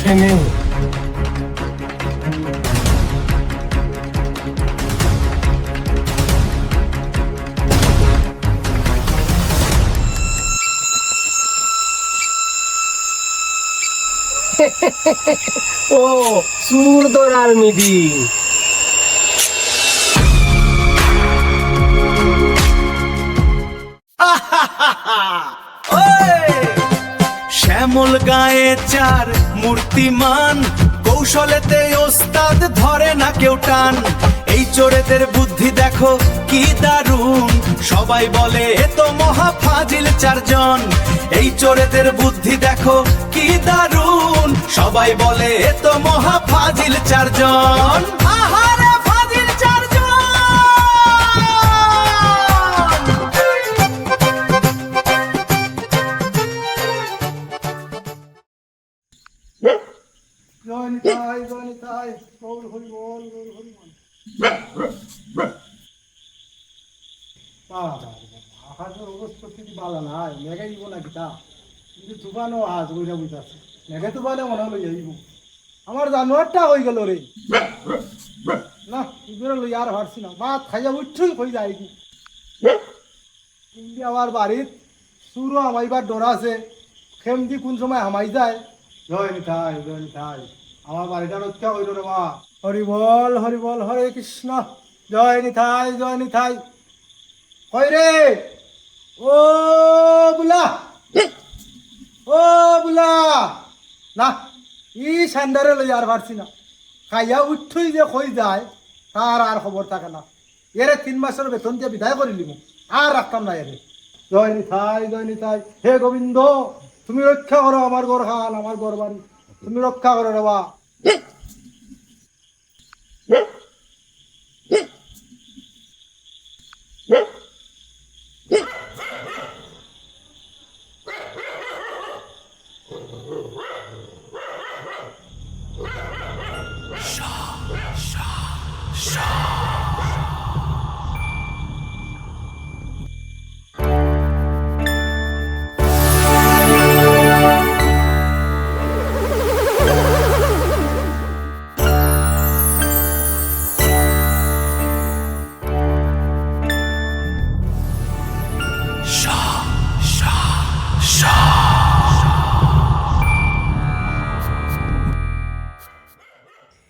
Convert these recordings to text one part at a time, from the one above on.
ঠেঙে ও সুর ধরার মিটিং। শ্যামল গায়ে চার মূর্তিমান, কৌশলেতে ওস্তাদ ধরে না কেউ টান। এই চোরেদের বুদ্ধি দেখো কি দারুণ, সবাই বলে এ তো মহা ফাজিল চারজন। এই চোরেদের বুদ্ধি দেখো কি দারুণ, সবাই বলে এ তো মহা ফাজিল চারজন। আহারে ফাজিল চারজন। জয় নিতাই জয় নিতাই, গৌর হরি বল গৌর হরি বল। আকাশের অবস্থা কি বালা নাই, মেঘে দিব নাকি তা কিন্তু তুফানও আজ বইটা বুঝাচ্ছে, মেঘে তুফানে মনে হলো যাইব। আমার জানোয়ারটা হয়ে গেল রে, না ইবের লই আর হারছি না, ভাত খাইয়া উঠছই হয়ে যায় কি। কিন্তু আমার বাড়ির সুরও আমাইবার ডর আছে, খেমদি কোন সময় হামাই যায়। জয় নিতাই জয় নিতাই, আমার বাড়িটা রক্ষা হইল রে মা। হরি বল হরে কৃষ্ণ। জয় নিতাই জয় নিতাই। কই রে ও বুলা, ও বুলা, না ই সান্দারে লই আর পারছি না, খাইয়া উঠই যে কই যায় তার আর খবর থাকে না। এরে 3 মাসের বেতন দিয়ে বিদায় করিলি, আর রাখতাম না এরে। জয় নিতাই, হে গোবিন্দ তুমি রক্ষা করো আমার ঘর খান, আমার ঘর বাড়ি তুমি রক্ষা করো রে বা।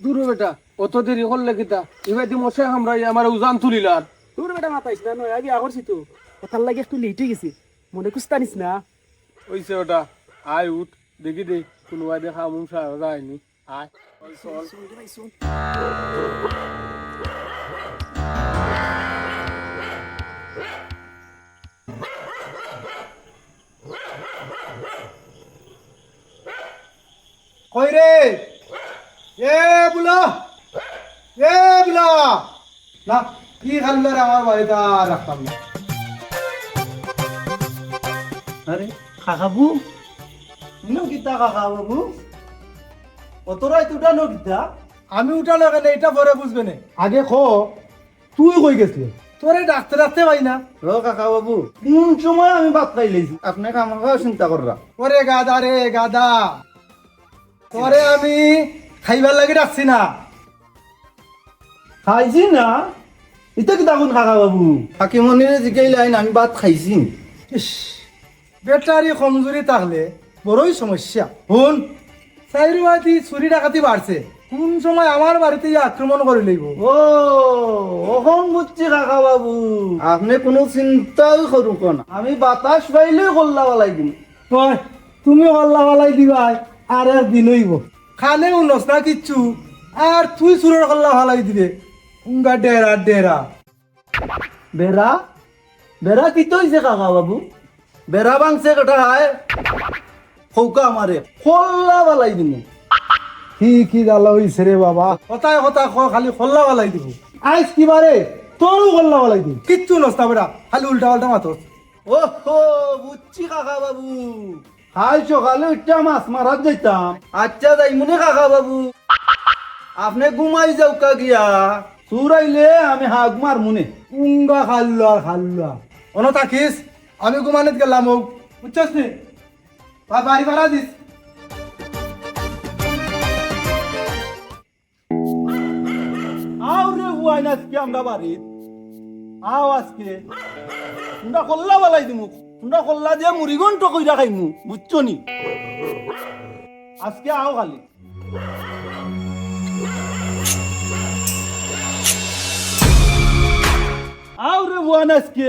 দূর বেটা, অত দেরি করলে কিতা ইবাদি মশাই আমরা আমার উজান তুলিলার। তোর বেটা মাতাইস না, নয় আগে আগরছি তো কথার লাগে একটু লেট হয়ে গেছি, মনে কুস্তানিস না। ওইসে ওটা আয় উঠ দেখি দে কোনোবাই দেখা মুম সাহেব যায়নি। আয় চল। কই রে এ বুলা, এ বুলা, না কি খাল্লা রে আমার বাড়িতে আর রাখতাম না। আরে কাকাবু ইনো কিতা কাকা বাবু অতরাই তুটা নো কিতা আমি উঠালো কেন এটা পরে বুঝবে না, আগে খ তুই কই গেছিলি, তোরে ডাকতে ডাকতে পাই না। ও কাকা বাবু কোন সময় আমি বাদ খাই লাইছি, আপনাকে আমাকে চিন্তা কররা। ওরে গাদা রে গাদা, তোরে আমি খাইবার লাগি রাখছি না। খাইছি না এটা কিতা কোন কাকা বাবু, কাকিমণিরে জিকাইলাইন আমি বাদ খাইছি। ইস, ব্যাটারি কমজোরি থাকলে বড়ই সমস্যা। শুন চাইরুয়াতি চুরি ডাকাতি বাড়ছে, কোন সময় আমার বাড়িতে আক্রমণ করে লইব। ও ওখন বুঝছি কাকা বাবু, আপনি কোনো চিন্তাই করুক না, আমি বাতাস পাইলে কল্লা বালাই দিম। হয় তুমি অল্লা বালাই দিবাই আর আর দিন হইব, খানে উন্নস না কিচ্ছু, আর তুই চুরের কল্লা ভালাই দিবে উঙ্গা ডেরা ডেরা। বেড়া বেড়া কি তৈছে কাকা বাবু, বেড়া ভাঙছে কটা হায় খৌকা আমারে কল্লা বালাই দিম। কি জ্বালা হইছে রে বাবা, কথায় কথা খালি কল্লা বালাই দিব। আইস কিবারে তোরও কল্লা বালাই দিব, কিচ্ছু নস্তা বেড়া, খালি উল্টা পাল্টা মাতো। ওহো বুঝছি কাকা বাবু, কাল সকালে উঠটা মাছ মারাত যাইতাম। আচ্ছা যাই মনে কাকা বাবু, আপনি ঘুমাই যাও কা গিয়া, চুর আইলে আমি হাগ মার মনে। উঙ্গা খাল্লা অন থাকিস, আমি ঘুমানিত গেলাম বুঝছস নি, বাড়ি ভাড়া দিস। আইন আজকে আমরা বাড়ি আও আজকে তোমরা কল্লা বালাই দিমু তোমরা কল্লা দিয়ে মুড়িগন্ট কইরা খাইমু বুঝছো নি আজকে আও খালি আও রে বুয়ান আজকে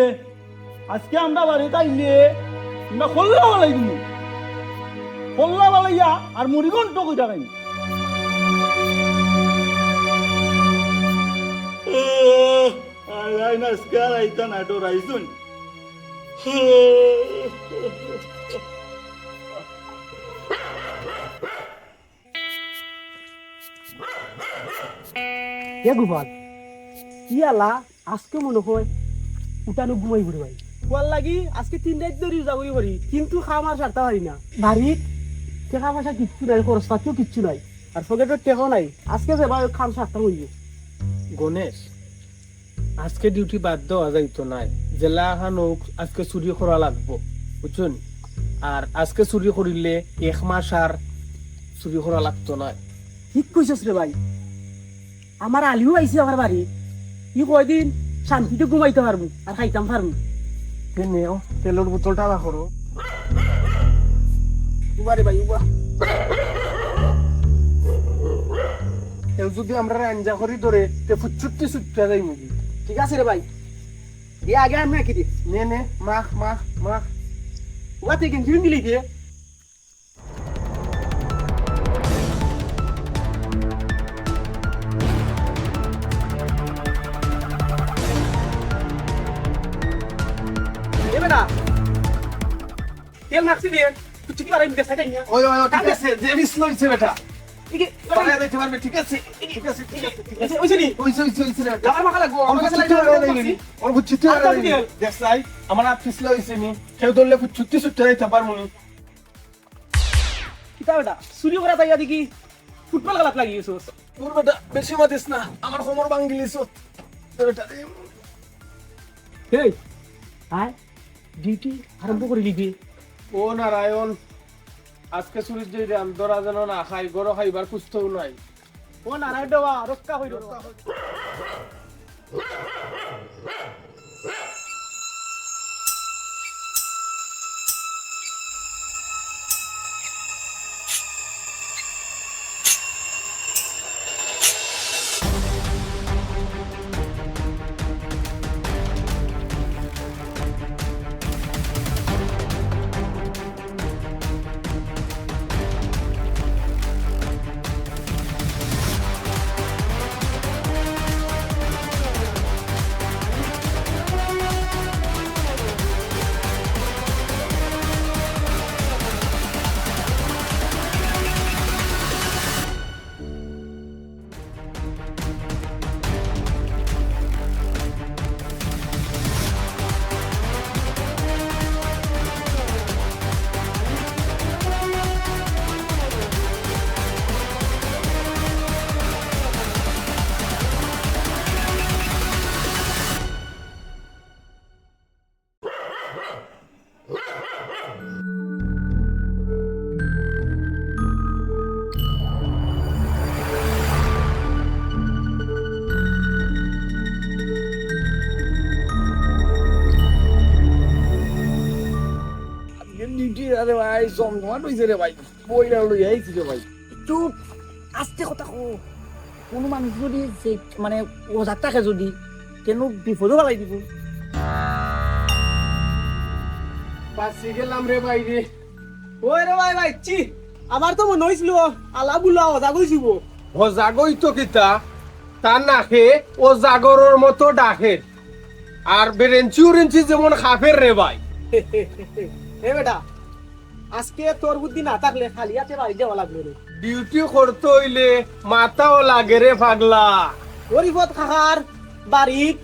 আজকে আমরা বাড়িতে আইলে তোমরা কল্লা বালাই দিমু কল্লা বালাইয়া আর মুড়িগন্ট কইরা খাইমু আই নাস্কার আইতা না ডরাইছুন এ গোপাল ইয়ালা আজকে মনে হয় উঠানো ঘুমাই পড়ে ভাই কোয়ার লাগি আজকে 3 রাত ধরে যাবই পারি কিন্তু খাওয়া সারতে পারি না বাড়ির টাকা পয়সা কিচ্ছু নাই খরচ পাতিও কিচ্ছু নাই আর পকেটের টাকাও নাই আজকে যে ভাই খাম সারতে হইবে গণেশ আজকে ডিউটি বাদ দেওয়া যাইতো নাই জেলা খানুক আজকে চুরি করা লাগবো বুঝছেন আর আজকে চুরি করিলে 1 মাস আর চুরি করা লাগতো না ঠিক কইছস রে ভাই আমার আলিও আইছে আমার বাড়ি ই কয়দিন শান্তিতে ঘুমাইতে পারবো আর খাইতাম পারবো নেও তেলের বোতলটা রাখো উবারে ভাই উবা কেউ যদি আমরা আঞ্জা করি ধরে তে ফুচ্ছুটতে ছুটতে যাই মুগি ঠিক আছে রে ভাই এ আগে আমি রাখি দি নে নে মাখ মাখ মাখ উবাতে কেন দিন দিলি দিয়ে না তেল মাখছি দিয়ে তুই ঠিক পারে দিতে সাইড না ওই ওই ঠিক আছে যে মিস লইছে বেটা ঠিক আছে পারে দিতে পারবে ঠিক আছে ঠিক আছে ঠিক আছে ঠিক আছে ওইছনি ওইছে রে আমার মাখা লাগবো আমার কাছে লাগবে ওর বুচ্ছিতে দেখছাই আমার হাত পিছলে হইছে নি কেউ ধরলে ফুচ্ছুটতে ছুটতে যাইতে পারমু নি কিতা বেটা চুরি করা তাইয়া দেখি ফুটবল খেলাত লাগি গেছস তোর বেটা বেশি মাতিস না আমার কোমর ভাঙিলিছ বেটা এই আয় ডিউটি আরম্ভ করে লিবি ও নারায়ণ আজকে চুরির যে ধরা যেন না খাই গরো খাইবার কুস্তও নাই ও নারায়ণ দেওয়া রক্ষা হইল আরে ভাই জমজমাট হইছে রে ভাই বইরা লই আইছি রে ভাই চুপ আস্তে কথা কো কোনো মানুষ যদি যে মানে ওজাটাকে যদি কেন বিপদও ফেলাই দিব পাসি গেলাম রে ভাই রে ওই রে ভাই ভাই চি আমার তো মনে হইছিল আলা বুলা ওজা কইছিব ও জাগই তো কিতা তার নাকে ও জাগরের মতো ডাকে আর বেরেঞ্চি উরেঞ্চি যেমন খাফের রে ভাই এ বেটা আজকে তোর বুদ্ধি না থাকলে খালি হাতে বাড়ি যাওয়া লাগলো রে ডিউটি করতে হইলে মাথাও লাগে রে পাগলা গরিবত খাখার বাড়ির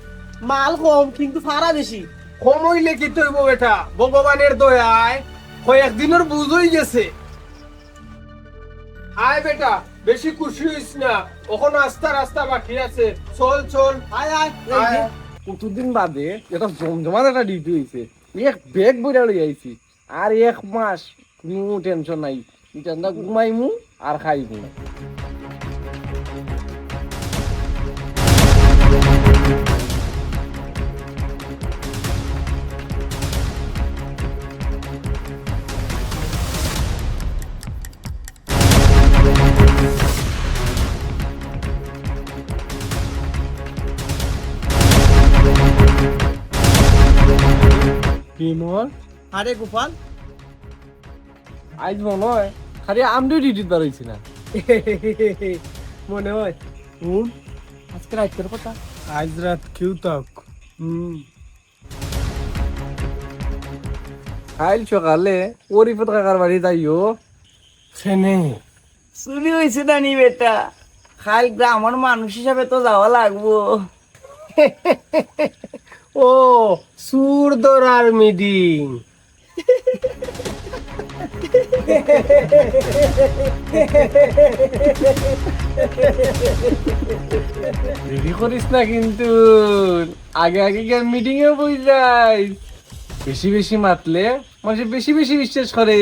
মাল কম কিন্তু ভাড়া বেশি কম হইলে কি তৈব বেটা ভগবানের দয়ায় কয়েকদিনের বুঝ হয়ে গেছে আয় বেটা বেশি খুশি হইস না ওখানে রাস্তা রাস্তা বাকি আছে চল চল আয় আয় আয়। কতদিন বাদে এটা জমজমার একটা ডিউটি হয়েছে এক ব্যাগ বইরা লই আইছি আর 1 মাস কোনো টেনশন নাই এটা ঘুমাইমু আর খাইমু বিমল আরে গোপাল আজ মনে হয় খালি আমরাও ডিউটিত বার হয়েছি না মনে হয় হুম আজকে রাতের কথা আজ রাত কেউ তক কাল সকালে ওরিফত কাকার বাড়ি যাইও সেনে চুরি হয়েছে নানি বেটা খাল গ্রামের মানুষ হিসাবে তো যাওয়া লাগবো ও সুর দরার মিটিং দেরি করিস না কিন্তু আগে আগে গিয়ে মিটিং এ বই যাই বেশি বেশি মাতলে মানুষ বেশি বেশি বিশ্বাস করে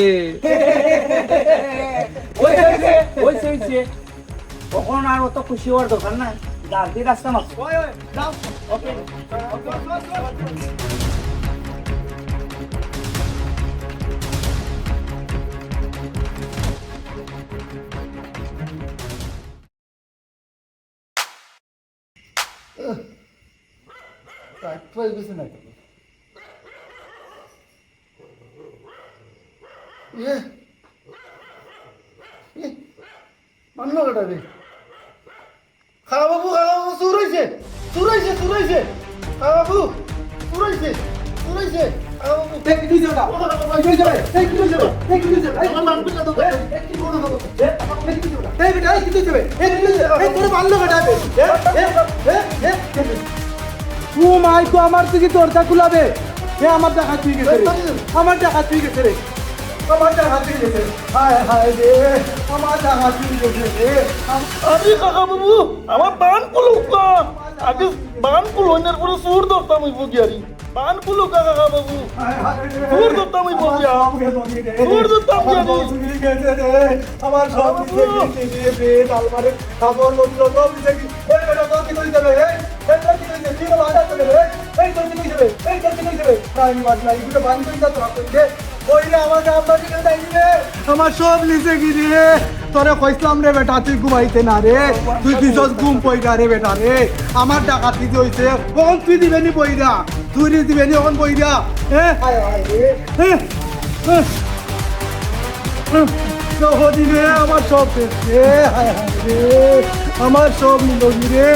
হয়েছে তখন আর অত খুশি হওয়ার দরকার নাই গাড়ি রাস্তা মাছ ট্রাই বেশি না মানলো কেটা রে খাওয়া বাবু সুর হয়েছে খাওয়া বাবু সুর হয়েছে খাওয়া বাবু কি দিছে ওটা কি দিছে কি দিছে কি দিছে আমার নাম কইলা তো কি বড় হবে এই বেটা কি দিছে এই তোরে মানলো কেটা ও মাই কো আমার তুই দরজা খুলাবে এ আমার টাকা তুই গেছে রে আমার টাকা তুই গেছে রে আমার টাকা তুই গেছে হায় হায় রে আমার টাকা তুই গেছে রে আরে কাকা বাবু আমার বান কুলো আগে বান কুলো এর পুরো সুর দরতাম হইব গিয়ারি বান কুলো কাকা বাবু হায় হায় রে সুর দরতাম হইব গিয়া সুর দরতাম গিয়ারি আমার সব কিছু রে আলমারে খাবার লোক সব কিছু ওই বেটা তো কি কই দেবে এই তো কি কইছে কি বাধা করে রে এই তো কি কইছে এই তো কি কইছে না আমি বাদ নাই গুলো বান কইতা তো কইছে ওইরা আমাকে আব্বা কি করে দিবে আমার সব লিখে কি রে তোরে কইছলাম রে বেটা তুই ঘুমাইতে না রে তুই দিছস ঘুম পইরা রে বেটা রে আমার টাকা দিতে হইছে কোন তুই দিবেনি পইরা তুই দিবেনি কোন পইরা হায় হায় রে দিবে আমার সব পেয়েছে হায় হায় রে আমার সব মিলবি রে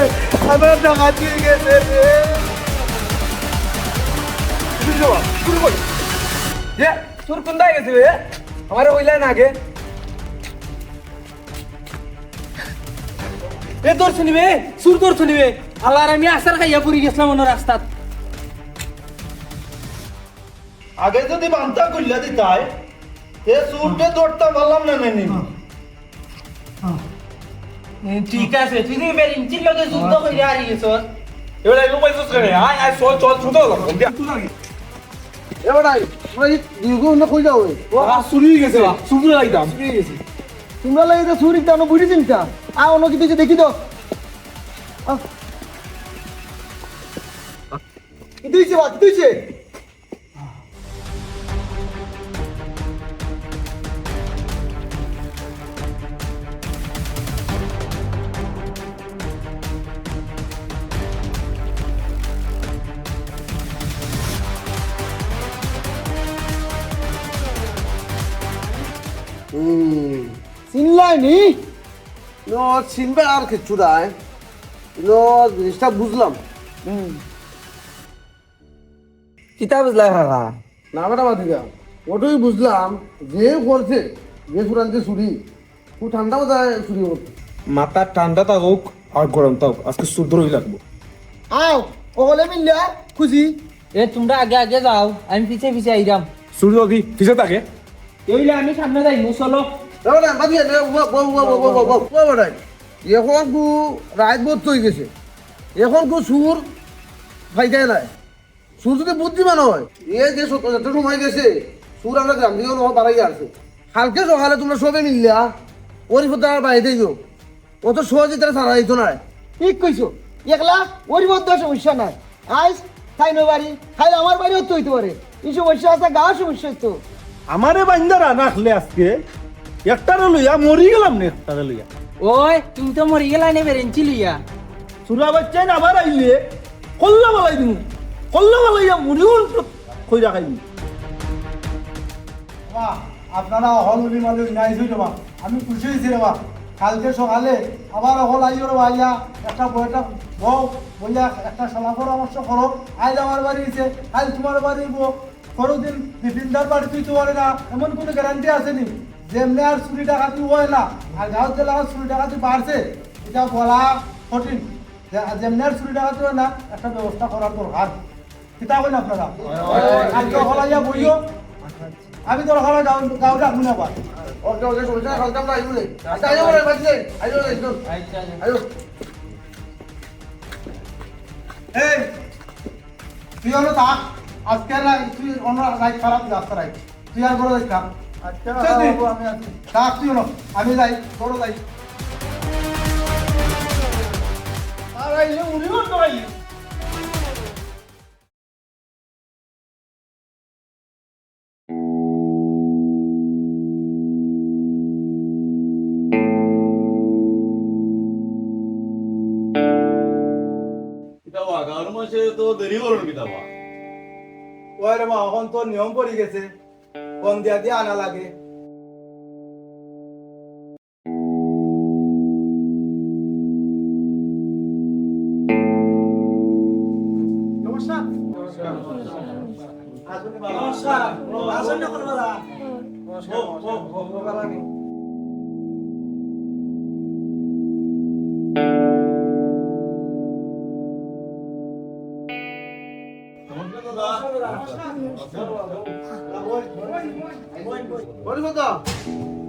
আমার টাকা দিয়ে গেছে রে তোর কোন দায় গেছে আমার হইলা না আগে এ তোর শুনিবে সুর তোর শুনিবে আল্লাহ আমি আসার খাইয়া পড়ি গেছিলাম অন্য রাস্তাত আগে যদি বান্তা কইলা দিতাই এ সুরতে দৌড়তা ভাবলাম না নেনি ঠিক আছে তুই বেরিঞ্চির লগে যুদ্ধ করে হারিয়ে গেছ এবার এলো পাইছস কেন আয় আয় চল চল ছুটো এবার আই ওই দিগো না কই যাও ও চুরি গেছে চুরি লাইতাম তোমরা লাগে তো সুরিক দানো বুড়ি চিন্তা আ অন্য কি দিছে দেখি তো কি দিছে বাদ দিছে চিনলাই নি চিনবে আর কিছু নাই জিনিসটা বুঝলাম কিতা বুঝলা কাকা না বেটা বাদিকা ওটাই বুঝলাম যে করছে যে সুরানতে চুরি খুব ঠান্ডা মাথায় চুরি করছে মাথা ঠান্ডা থাকুক আর গরম থাকুক আজকে সুন্দরই লাগবো আও ওলে মিললা খুশি এ তোমরা আগে আগে যাও আমি পিছে পিছে আইরাম সূর্য কি কিসে থাকে এইলে আমি সামনে যাইমু চলো বেটা বাদিয়া বেটাই এখন কু রাত বোধ হয়ে গেছে এখন কু সুর ফাইদাই নাই সুর যদি বুদ্ধিমান হয় এ যে যত সময় গেছে সুর আমরা গ্রাম থেকে বাড়াই আসছে কালকে সকালে তোমরা সবে মিললা ওর ফোটার বাড়িতে গো অত সহজে তারা সারা দিত না ঠিক কইছো একলা ওর মধ্যে সমস্যা নাই আজ খাইনো বাড়ি খাইলে আমার বাড়িও তো হইতে পারে এই সমস্যা আছে গা সমস্যা তো আমারে বান্দারা রাখলে আজকে একটারে লইয়া মরি গেলাম না একটারে লইয়া ওই তুমি তো মরি গেলা নে বেরিঞ্চি লইয়া সুরা বাচ্চাই আবার আইলে কল্লা বালাই দিমু কল্লা বালাইয়া মুড়িও কইরা খাইবি বাবা আপনারা হল উলি মালি নাই হই রে বা আমি খুশি হয়েছি রে বা কালকে সকালে আবার হল আইও রে ভাইয়া একটা বইটা বউ বইয়া একটা সলা পরামর্শ করো আজ আমার বাড়ি এসে কাল তোমার বাড়ি পরদিন বিপিনদার বাড়ি তুই তো পারে না এমন কোনো গ্যারান্টি আসেনি যেমনি আর চুরি ডাকাতি হয় না আর গাঁও জেলা চুরি ডাকাতি বাড়ছে এটা বলা কঠিন যেমনি আর চুরি ডাকাতি হয় না একটা ব্যবস্থা করার দরকার কিতা কইন আপনারা কালকে হলাইয়া বইও আমি তোর খাবার গাঁও রাখবো না আবার ওকে ওকে সমস্যা নাই কালকে আমরা আইবো রে আচ্ছা আইবো রে বাজে আইবো রে আইবো এই তুই হলো থাক আজকে তুই অন্য রাইট খারাপ রাস্তা রাইট তুই আর বড় যাইতাম আচ্ছা আমি থাক তুই হলো আমি যাই বড় যাই আর আইলে উনিও তো আইলে কিতাবা গাঁর মাসে তো দেরি করুন কিতাবা ওই রে মা এখন তোর নিয়ম পড়ে গেছে ফোন দিয়া দিয়ে আনা লাগে নমস্কার নমস্কার আসুন না করবা বলি কথা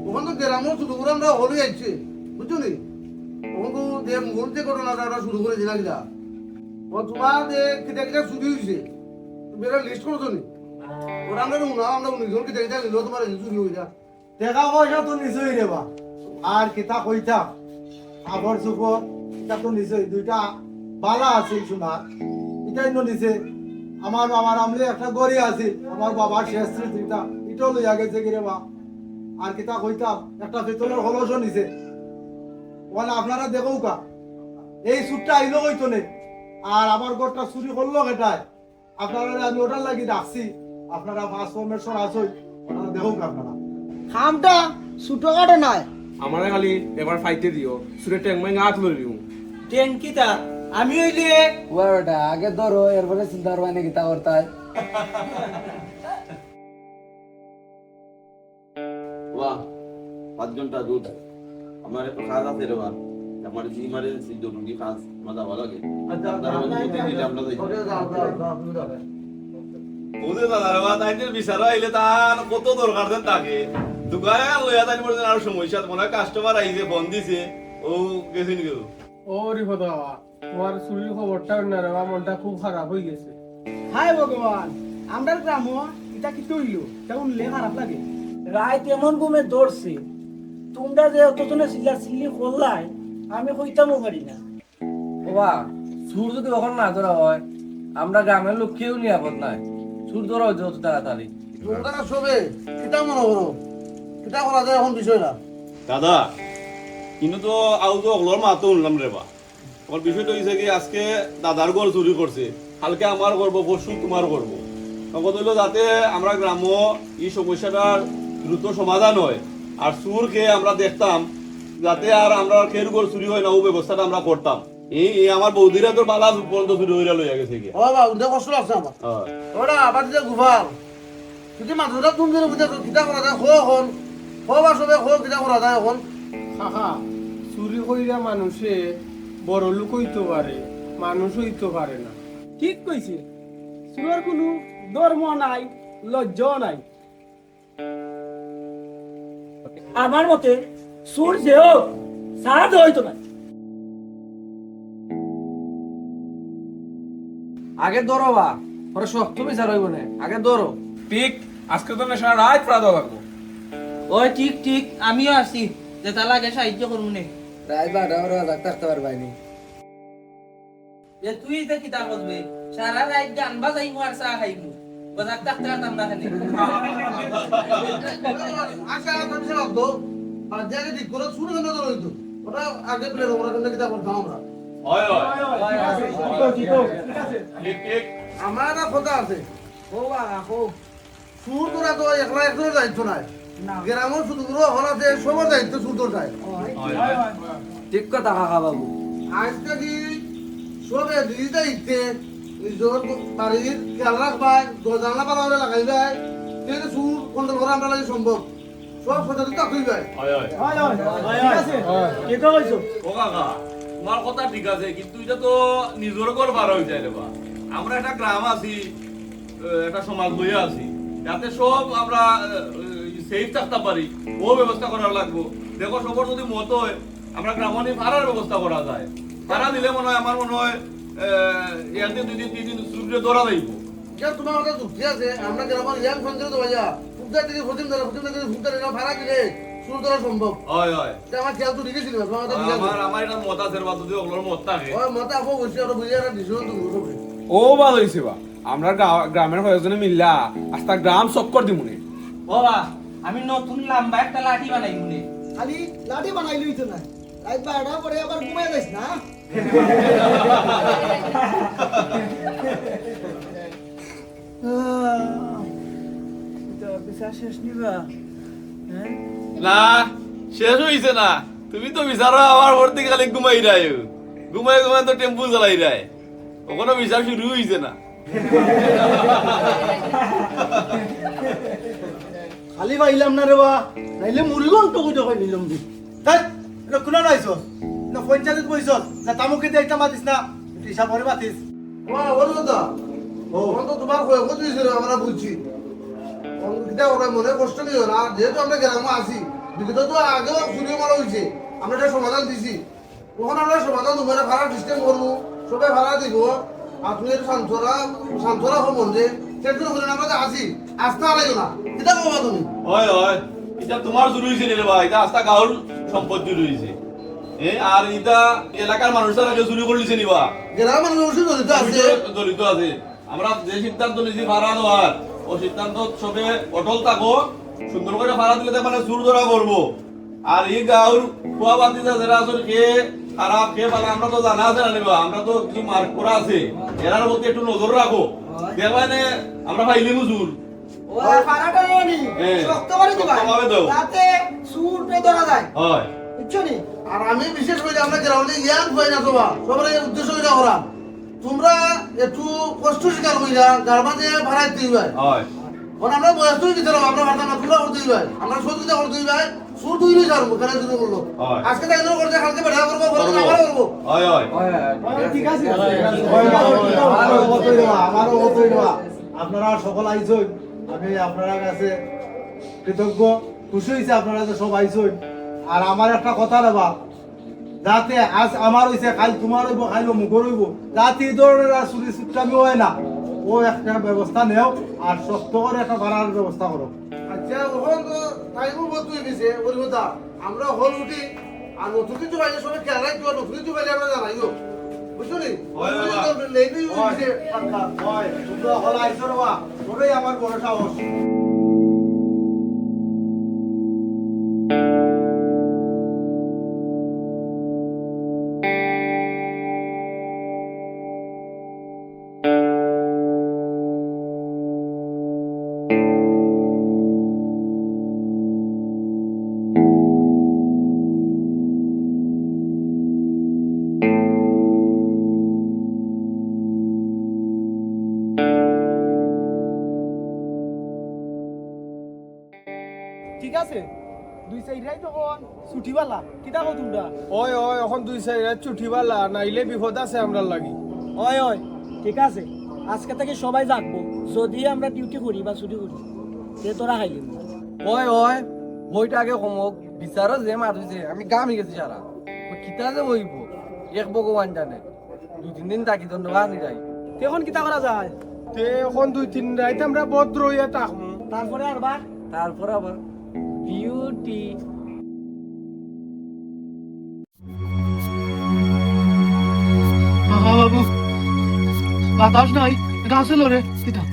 ওখান তো গ্রামও শুরু করে আমরা হলে যাচ্ছি বুঝছো নি ওখান তো যে মুহূর্তে ঘটনাটা আমরা শুরু করেছি না কিনা ও তোমার যে কিটা কিটা শুরু হয়েছে তুমি একটা লিস্ট করছো নি ওরা আমরা আমরা 19 জন কিটা কিটা নিল তোমার শুরু হয়ে যা দেখা পয়সা তো নিশ্চয়ই রেবা আর কিতা কইতা আবর সুপর এটা তো নিশ্চয়ই দুইটা বালা আছে সোনার এটাই নিছে আমার বাবার আমলে একটা গড়ি আছে আমার বাবার শেষ স্মৃতিটা এটাও লইয়া গেছে কি রেবা আর কিতা কইতাম একটা পেতলের হলসও নিছে বলে আপনারা দেখো কা এই সুটটা আইলো কইতো নে আর আমার ঘরটা চুরি করলো এটাই আপনারা আমি ওটার লাগি রাখছি আপনারা ফার্স্ট ফরমেশন আসই ওটা দেখো কা আপনারা খামটা ছোটো কাটে নাই আমার খালি এবার ফাইতে দিও সুরে ট্যাং মাই গাত লই দিও ট্যাঙ্কিটা আমি হইলে ওটা আগে ধরো এরপরে চিন্তা করবা নাকি তা করতাই বাহ 5 ঘন্টা দুধ আমার একটু খাওয়া আছে রে বা আমার জি ইমার্জেন্সি জরুরি কাজ মজা ভালো লাগে আপনারা অনুমতি দিলে আমরা যাই ওদের দাদা রে বা তাইদের বিচার আইলে তার কত দরকার দেন তাকে দোকানে লইয়া তাই বলছেন আর সমস্যা মনে হয় কাস্টমার আইছে ফোন দিছে ও গেছে নি কেউ ও রিফদা তোমার চুরির খবরটা না রে মনটা খুব খারাপ হয়ে গেছে হায় ভগবান আমরা গ্রামও এটা কি তৈলো তেমন লে খারাপ লাগে রাত এমন ঘুমে দৌড়ছে তোমরা যে অতজনে চিল্লি করলাই আমি কইতামও পারি না বাবা সুর যদি কখন না ধরা হয় আমরা গ্রামের লোক কেউ নিরাপদ নাই সুর ধরা হয়েছে অত তাড়াতাড়ি তোমরা সবে কিটা মনে করো কিটা করা যায় এখন বিষয়টা দাদা কিন্তু তো আউ তো অগলোর মা তো উনলাম রে বা আমার বিষয়টা হইছে কি আজকে দাদার ঘর চুরি করছে কালকে আমার করব পরশু তোমার করব তখন হইলো যাতে আমরা গ্রাম্য এই সমস্যাটার দ্রুত সমাধান হয় আর চুর খেয়ে আমরা দেখতাম যাতে আর আমরা খের ঘর চুরি হয় না ও ব্যবস্থাটা আমরা করতাম এই আমার বৌদিরা তো বালা পর্যন্ত চুরি হইয়া লইয়া গেছে কি ও বাবা উঠে কষ্ট লাগছে আমার ওরা আবার যে গুফার যদি মাথাটা তুমি যদি বুঝে কিটা করা যায় এখন বা সবে কিটা করা যায় এখন কাকা চুরি কইরা মানুষে বড় লোক হইতে পারে মানুষ হইতে পারে না ঠিক কইছে চুরের কোনো ধর্ম নাই লজ্জাও নাই আমার মতে সুর যে হোক সাহায্য হইতো না আগে ধরো বা পরে শক্ত বিচার হইব না আগে ধরো ঠিক আজকে তো নেশা রাত প্রায় দেওয়া লাগবো ওই ঠিক ঠিক আমিও আছি যেটা লাগে সাহায্য করবো নে রাত বারোটা করে বাজার থাকতে পারবাইনি যে তুই এটা কিতা করবে সারা রাত গান বাজাইমু আর চা খাইমু বাজার থাকতে পারতাম না খানে আচ্ছা তুমি লাগতো আর জায়গা ঠিক করে শুরু কেন হইতো ওটা আগে প্লেয়ার ওরা কেন কিটা করতাম আমরা হয় হয় ঠিক ঠিক আমার একটা কথা আছে ও বা ও সুর তোরা তো একলা একজনের দায়িত্ব নাই গ্রামের শুধুগুলো হল আছে সবার দায়িত্ব সুর তোর যায় ঠিক কথা কাকা বাবু আজকে কি সবে দুই দায়িত্বে নিজের বাড়ির খেয়াল রাখবাই জানলা পালা লাগাইবাই কিন্তু সুর কন্ট্রোল করা আমরা লাগে সম্ভব সব সচেতন থাকইবাই এটা কইছো ও কাকা তোমার কথা ঠিক আছে কিন্তু এটা তো নিজের ঘর বার হয়ে যায় রে বা আমরা একটা গ্রাম আছি একটা সমাজ লইয়া আছি যাতে সব আমরা সেফ থাকতে পারি ও ব্যবস্থা করার লাগবো দেখো সবার যদি মত হয় আমরা গ্রামে ভাড়ার ব্যবস্থা করা যায় ভাড়া দিলে মনে হয় আমার মনে হয় ইয়াতে 2 দিন 3 দিন সূর্য ধরা যাইব তোমার কথা যুক্তি আছে আমরা গ্রামের ইয়াং সঞ্চয় তো ভাইয়া ফুটটা থেকে ফুটিম ধরে ফুটটা থেকে ভাড়া দিলে সুর তোরা সম্ভব হয় হয় আমার খেয়াল তো রেখেছিল আমার এটা মত আছে বা যদি ওগুলোর মত থাকে মতে আপো বসে আর বুঝে আর ডিসিশন তো করবে ও ভালো হয়েছে বা আমরা গ্রামের কয়েকজনে মিললা আস্তা গ্রাম চক্কর দিমুনে বাবা আমি নতুন লম্বা একটা লাঠি বানাই মনে খালি লাঠি বানাইলই তো না রাত 12টা পরে আবার ঘুমাই যাইস না বিচার শেষ নিবা না শেষ হইছে না তুমি তো বিচারো আমার ভর্তি খালি ঘুমাই রায় ঘুমাই ঘুমাই তো টেম্পু চালাই রায় ওখানে বিচার শুরু হইছে না খালি পাইলাম না রে বা নাইলে মুড়িগন তো কইতে কই নিলাম দি তাই এটা কোনা নাইছো না পঞ্চায়েত বইছ না তামুকে দেইতা মাতিস না হিসাব করে মাতিস ওয়া বলো দাদা ও তো তোমার কই কই দিছিল আমরা বুঝছি এটা ওরা মনে কষ্ট নিও না যেহেতু আমরা গ্রামে আছি বিগত তো আগেও শুরু মারা হইছে আমরা এটা সমাধান দিছি তখন আমরা সমাধান তোমার ভাড়া সিস্টেম করবো সবাই ভাড়া দিব আপনি শান্তরা হবন যে সেটা করে আমরা আছি আস্থা লাগো না এটা কবা তুমি হয় হয় এটা তোমার শুরু হইছে রে ভাই এটা আস্তা গাউল সম্পত্তি রইছে আর এটা এলাকার মানুষরা আগে শুরু করলিছে নিবা গ্রামের মানুষ জড়িত আছে জড়িত আছে আমরা যে সিদ্ধান্ত নিয়েছি ভাড়া দেওয়ার ও সিদ্ধান্ত সবে অটল থাকো সুন্দর করে ভাড়া দিলে মানে চুর ধরা করবো আর এই গাঁর খোয়া বাতিটা যারা আসলে কে খারাপ কে ভালো আমরা তো জানা আছে না নিবা আমরা তো কিছু মার্ক করা আছে এরার প্রতি একটু নজর রাখো দেখবানে আমরা পাইলে বুঝুর ওরা পারাটা নি শক্ত করে দিবা শক্তভাবে দাও। যাতে সুরটা ধরা যায় হয় বুঝছো নি আর আমি বিশেষ করে আমরা গ্রাউন্ডে ইয়াং হই না সবা সবার উদ্দেশ্য এটা করা তোমরা একটু কষ্ট স্বীকার কইরা গারবাতে ভাড়া দিই ভাই হয় ওন আমরা বয়স তুই দিতে আমরা ভাড়া না তোমরা করতে ভাই আমরা সত্যি কথা করতে ভাই সুর তুই লই যাবো কেন শুরু করলো হয়। আজকে তাই না করতে কালকে বেড়া করবো বলতে না ভাড়া করবো হয় হয় ঠিক আছে আমারও মতই দেওয়া আপনারা সকল আইসই আমি আপনারা কাছে কৃতজ্ঞ খুশি হয়েছে আপনারা যে সব আইসই আর আমার একটা কথা নেবা যাতে আজ আমার হইছে কাল তোমার হইব কাল মুখর হইব যাতে এই ধরনের আর চুরি চুট্টামি হয় না ও একটা ব্যবস্থা নেও আর শক্ত করে একটা ভাড়ার ব্যবস্থা করো আচ্ছা ওখান তো টাইমও বলতে গেছে ওর কথা আমরা হল উঠি আর নতুন কিছু পাইলে সবাই খেয়াল রাখবো নতুন কিছু পাইলে আমরা জানাইও বুঝছো নি নেবি তোমরা হল আইসো রা ওটাই আমার বড় সাহস ঠিক আছে দুই সাইডাই তখন ছুটিবালা কিটা কো তোমরা ওই ওই এখন 2 সাইড ছুটিবালা নাইলে বিপদ আছে আমরা লাগি ওই ওই ঠিক আছে আজকে থেকে সবাই জাগবো যদি আমরা ডিউটি করি বা ছুটি করি তে তোরা খাইলি ওই ওই বইটা আগে কমক বিচারও যে মার হইছে আমি গামি গেছি সারা কিতা যে হইব এক ভগবান জানে 2-3 দিন থাকি ধন্যবাদ নি যাই এখন কিটা করা যায় তে এখন 2-3 রাইতে আমরা ভদ্র হইয়া থাকমু তারপরে আরবার তারপর আবার ডিউটি বাবু বাতাস নাই এটা আসলো রে কিটা